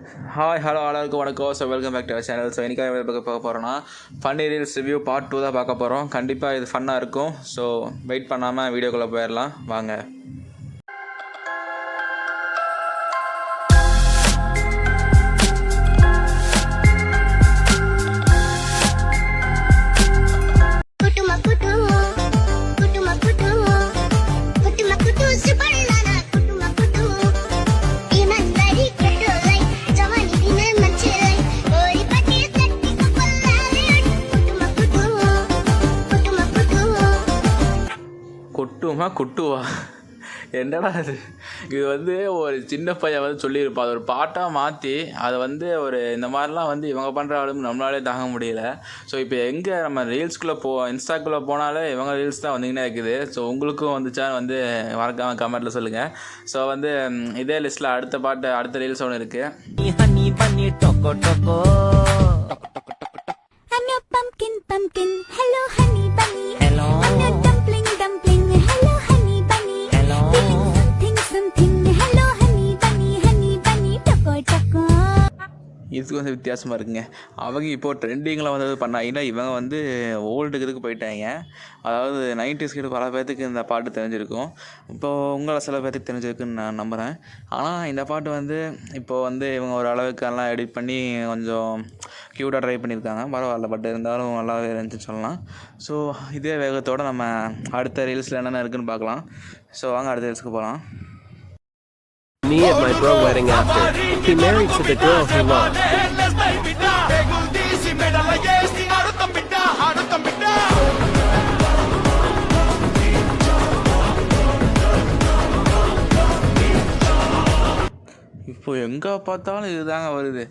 Hi hello எல்லாருக்கும் வணக்கம். So welcome back to our channel. So இன்றைக்கி பார்க்க போகிறோன்னா ஃபன்னி ரீல்ஸ் ரிவ்யூ பார்ட் 2 தான் பார்க்க போகிறோம். கண்டிப்பாக இது ஃபன்னாக இருக்கும். ஸோ வெயிட் பண்ணாமல் வீடியோக்குள்ளே போயிடலாம் வாங்க. குட்டுவா என்னடா இது வந்து ஒரு சின்ன பையன் வந்து சொல்லியிருப்பான். அது ஒரு பாட்டாக மாற்றி அதை வந்து ஒரு இந்த மாதிரிலாம் வந்து இவங்க பண்ணுற ஆளும் நம்மளாலே தாங்க முடியல. ஸோ இப்போ எங்கே நம்ம ரீல்ஸ்குள்ளே இன்ஸ்டாக்குள்ளே போனாலே இவங்க ரீல்ஸ் தான் வந்துக்கினே இருக்குது. ஸோ உங்களுக்கும் வந்துச்சா வந்து மறக்காமல் கமெண்ட்டில் சொல்லுங்கள். ஸோ வந்து இதே லிஸ்ட்டில் அடுத்த ரீல்ஸ் ஒன்று இருக்குது. இது கொஞ்சம் வித்தியாசமாக இருக்குங்க. அவங்க இப்போது ட்ரெண்டிங்கில் வந்து பண்ணாங்கன்னா இவங்க வந்து ஓல்டுக்கு போயிட்டாங்க. அதாவது 90s கிட்ட பல பேர்த்துக்கு இந்த பாட்டு தெரிஞ்சிருக்கும். இப்போது உங்களை சில பேர்த்துக்கு தெரிஞ்சிருக்குன்னு நான் நம்புகிறேன். ஆனால் இந்த பாட்டு வந்து இப்போது வந்து இவங்க ஒரு அளவுக்கு எல்லாம் எடிட் பண்ணி கொஞ்சம் க்யூட்டாக ட்ரை பண்ணியிருக்காங்க. பரவாயில்ல, பட் இருந்தாலும் நல்லாவே இருந்துச்சுன்னு சொல்லலாம். ஸோ இதே வேகத்தோடு நம்ம அடுத்த ரீல்ஸில் என்னென்ன இருக்குதுன்னு பார்க்கலாம். ஸோ வாங்க அடுத்த ரீல்ஸுக்கு போகலாம். Me at my bro wedding after. He married to the girl he loved. இப்போ எங்கே பார்த்தாலும் இதுதாங்க வருது.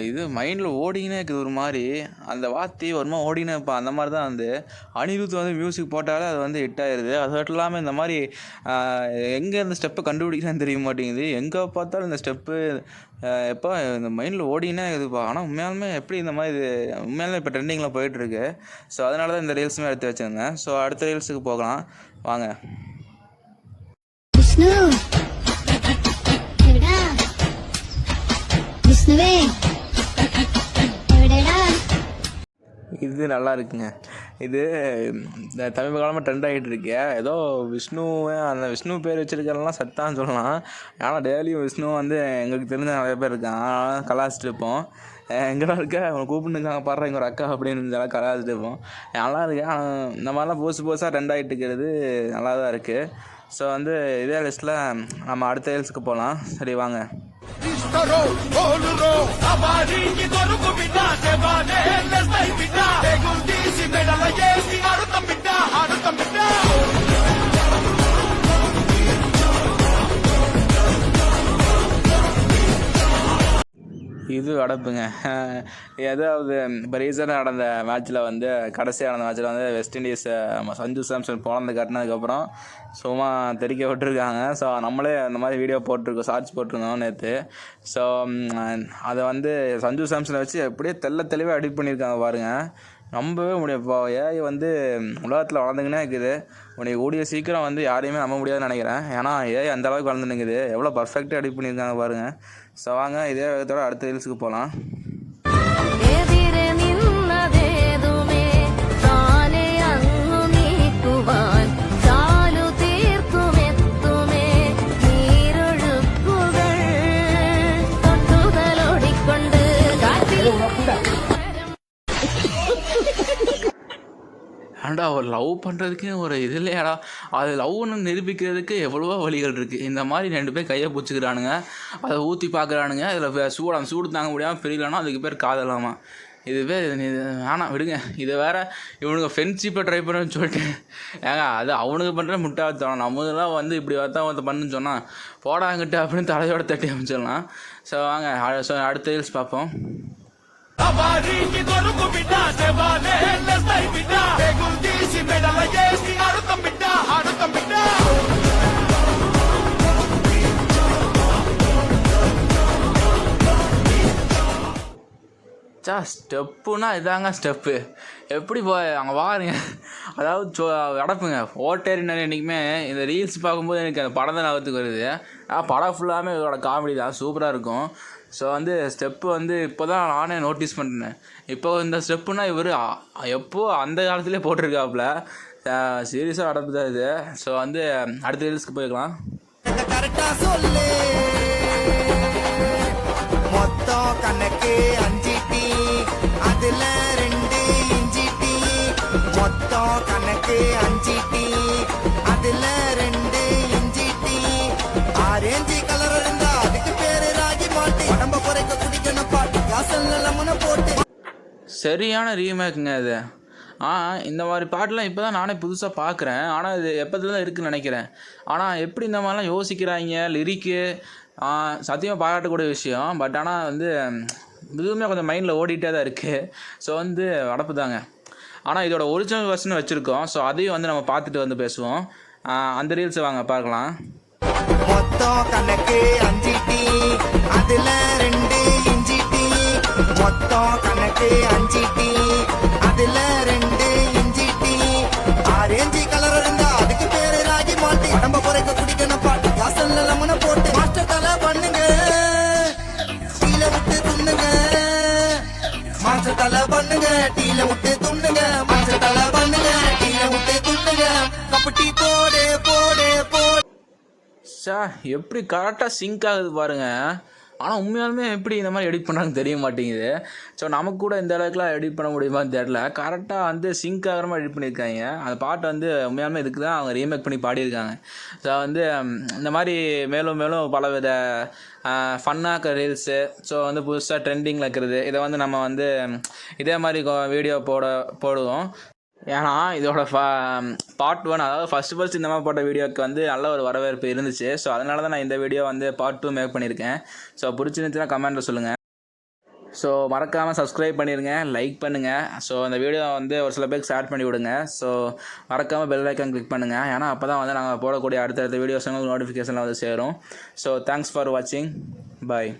இது மைண்டில் ஓடினே இருக்குது. ஒரு மாதிரி அந்த வார்த்தை வருமா ஓடினே இப்போ அந்த மாதிரி தான் வந்து அனிருத் வந்து மியூசிக் போட்டாலே அது வந்து ஹிட் ஆயிடுது. அது மட்டும் இல்லாமல் இந்த மாதிரி எங்கே இந்த ஸ்டெப்பை கண்டுபிடிக்கிறான்னு தெரிய மாட்டேங்குது. எங்கே பார்த்தாலும் இந்த ஸ்டெப்பு எப்போ இந்த மைண்டில் ஓடினே இருக்குதுப்பா. ஆனால் உண்மையாலுமே எப்படி இந்த மாதிரி இது உண்மையாலுமே இப்போ ட்ரெண்டிங்கில் போயிட்டுருக்கு. ஸோ அதனால தான் இந்த ரீல்ஸுமே எடுத்து வச்சுருந்தேன். ஸோ அடுத்த ரீல்ஸுக்கு போகலாம் வாங்க. இது நல்லா இருக்குங்க. இது இந்த தமிழ் காலமாக ட்ரெண்ட் ஆகிட்டு இருக்கே. ஏதோ அந்த விஷ்ணு பேர் வச்சுருக்கலாம் சத்தான்னு சொல்லலாம். ஆனால் டெய்லியும் விஷ்ணு வந்து எங்களுக்கு தெரிஞ்ச நிறைய பேர் இருக்கான். கலாச்சிட்டு இருப்போம். எங்கடா இருக்க அவனை கூப்பிட்டுருக்காங்க பாடுற எங்கள் ஒரு அக்கா அப்படின்னு கலாச்சிட்டு இருப்போம். நல்லா இருக்கு. ஆனால் இந்த மாதிரிலாம் புதுசாக ட்ரெண்ட் ஆகிட்டு இருக்கிறது நல்லா தான் இருக்குது. ஸோ வந்து இதே லிஸ்ட்டில் நம்ம அடுத்த ரீல்ஸுக்கு போகலாம். சரி வாங்க. இது அடப்புங்க. ஏதாவது இப்போ ரீசெண்டாக நடந்த மேட்ச்சில் வந்து கடைசியாக நடந்த மேட்ச்சில் வந்து வெஸ்ட் இண்டீஸ் சஞ்சு சாம்சன் பிறந்து கட்டினதுக்கப்புறம் சும்மா தெரிக்க விட்டுருக்காங்க. ஸோ நம்மளே அந்த மாதிரி வீடியோ போட்டிருக்கோம், ஷார்ட்ஸ் போட்டிருந்தோம் நேற்று. ஸோ அதை வந்து சஞ்சு சாம்சனை வச்சு எப்படியே தெளிவாக எடிட் பண்ணியிருக்காங்க பாருங்கள். நம்பவே முடியும். இப்போ ஏஐ வந்து உலகத்தில் வளர்ந்துக்கினே இருக்குது. உனக்கு கூடிய சீக்கிரம் வந்து யாரையுமே நம்ப முடியாதுன்னு நினைக்கிறேன். ஏன்னா ஏஐ அந்தளவுக்கு வளர்ந்துனுக்குது. எவ்வளோ பர்ஃபெக்டாக எடிட் பண்ணியிருக்காங்க பாருங்கள். ஸோ வாங்க இதே விதத்தோட அடுத்த ரீல்ஸுக்கு போகலாம். ஏன்டா ஒரு லவ் பண்ணுறதுக்கு ஒரு இது இல்லையாடா, அது லவ்னு நிரூபிக்கிறதுக்கு எவ்வளவோ வழிகள் இருக்குது. இந்த மாதிரி 2 பேர் கையை பிடிச்சிக்கிறானுங்க, அதை ஊற்றி பார்க்குறானுங்க. அதில் சூடு தாங்க முடியாமல் பிரியலன்னா அதுக்கு பேர் காதலாமா. இது பேர் வேணாம் விடுங்க. இதை வேறு இவனுங்க ஃப்ரெண்ட்ஷிப்பை ட்ரை பண்ணுன்னு சொல்லிட்டு ஏங்க அது அவனுக்கு பண்ணுற முட்டாள்தனம். நம்மளாம் வந்து இப்படி ஒருத்தன் பண்ணுன்னு சொன்னால் போடாங்கிட்ட அப்படின்னு தலையோட தட்டி அமைச்சிடலாம். ஸோ வாங்க அடுத்த ரீல்ஸ் பார்ப்போம். ஸ்டெப்புன்னா இதாங்க ஸ்டெப்பு. எப்படி அங்கே பாருங்க. அதாவது அடப்புங்க ஓட்டேரினால என்றைக்குமே இந்த ரீல்ஸ் பார்க்கும்போது எனக்கு அந்த படம் தான் ஞாபகத்துக்கு வருது. படம் ஃபுல்லாமே இதோட காமெடி தான், சூப்பராக இருக்கும். ஸோ வந்து ஸ்டெப்பு வந்து இப்போ தான் நானே நோட்டீஸ் பண்ணேன். இப்போ இந்த ஸ்டெப்புனா இவர் எப்போ அந்த காலத்துலேயே போட்டிருக்காப்புல. சீரியஸாக அடப்பு தான் இது. ஸோ வந்து அடுத்த ரீல்ஸ்க்கு போய்க்கலாம். கரெக்டா சொல்லு மொத்தம் கணக்கு 5 டீ அதுல 2 இஞ்சி டீ மொத்தம் கணக்கு 5 டீ அதுல 2 இஞ்சி டீ ஆரஞ்சு கலர் இருந்தா அதுக்கு பேரு ராகி மாட்டு உடம்ப குறைக்க குடிக்கணும் பாட்டு காசல்ல லெமனை போட்டு சரியான ரீமேக்குங்க இது. இந்த மாதிரி பாட்டெலாம் இப்போ தான் நானே புதுசாக பார்க்குறேன். ஆனால் இது எப்போதுல தான் இருக்குதுன்னு நினைக்கிறேன். ஆனால் எப்படி இந்த மாதிரிலாம் யோசிக்கிறாங்க லிரிக்கு சத்தியமாக பாராட்டக்கூடிய விஷயம். பட் ஆனால் வந்து இதுவுமே கொஞ்சம் மைண்டில் ஓடிட்டே தான் இருக்குது. ஸோ வந்து அடப்பு தாங்க. ஆனால் இதோட ஒரிஜினல் வெர்ஷன் வச்சுருக்கோம். ஸோ அதையும் வந்து நம்ம பார்த்துட்டு வந்து பேசுவோம். அந்த ரீல்ஸை வாங்க பார்க்கலாம். மொத்தம் கணக்கு 5 டீ அதுல 2 இஞ்சி டீ மொத்தம் கணக்கு 5 டீ அதுல 2 இஞ்சி டீ ஆரஞ்சு கலர் இருந்தா அதுக்கு பேரு ராகி மாட்டு உடம்ப குறைக்க குடிக்கணும் பாட்டு காசல்ல லெமனை போட்டு மாஸ்டர் தலை பண்ணுங்க டீல விட்டு துண்ணுங்க மாஸ்டர் தலை பண்ணுங்க டீல விட்டு துண்ணுங்க மாஸ்டர் தலை பண்ணுங்க டீல விட்டு துண்ணுங்க கப்பு டீ போடு போடு போடு எப்படி கரெக்டாக சிங்க் ஆகுது பாருங்கள். ஆனால் உண்மையாலுமே எப்படி இந்த மாதிரி எடிட் பண்ணுறாங்கன்னு தெரிய மாட்டேங்குது. ஸோ நமக்கு கூட இந்த அளவுக்குலாம் எடிட் பண்ண முடியுமான்னு தெரில. கரெக்டாக வந்து சிங்க் ஆகிற மாதிரி எடிட் பண்ணியிருக்காங்க. அந்த பாட்டை வந்து உண்மையாலுமே இதுக்கு தான் அவங்க ரீமேக் பண்ணி பாடியிருக்காங்க. ஸோ வந்து இந்த மாதிரி மேலும் மேலும் பலவித ஃபன்னாக ரீல்ஸு ஸோ வந்து புதுசாக ட்ரெண்டிங்கில் இருக்கிறது இதை வந்து நம்ம வந்து இதே மாதிரி வீடியோ போடுவோம். ஏன்னா இதோட பார்ட் 1 அதாவது ஃபஸ்ட்டு இந்த மாதிரி போட்ட வீடியோக்கு வந்து நல்ல ஒரு வரவேற்பு இருந்துச்சு. ஸோ அதனால தான் நான் இந்த வீடியோ வந்து பார்ட் 2 மேக் பண்ணியிருக்கேன். ஸோ பிடிச்சிருந்துச்சுன்னா கமெண்ட்டில் சொல்லுங்கள். ஸோ மறக்காமல் சப்ஸ்கிரைப் பண்ணிடுங்க, லைக் பண்ணுங்கள். ஸோ அந்த வீடியோ வந்து ஒரு சில பேருக்கு ஷேர் பண்ணி விடுங்க. ஸோ மறக்காமல் பெல் ஐக்கான் கிளிக் பண்ணுங்கள். ஏன்னா அப்போ தான் வந்து நாங்கள் போடக்கூடிய அடுத்தடுத்த வீடியோஸ் நோட்டிஃபிகேஷனில் வந்து சேரும். ஸோ தேங்க்ஸ் ஃபார் வாட்சிங். பாய்.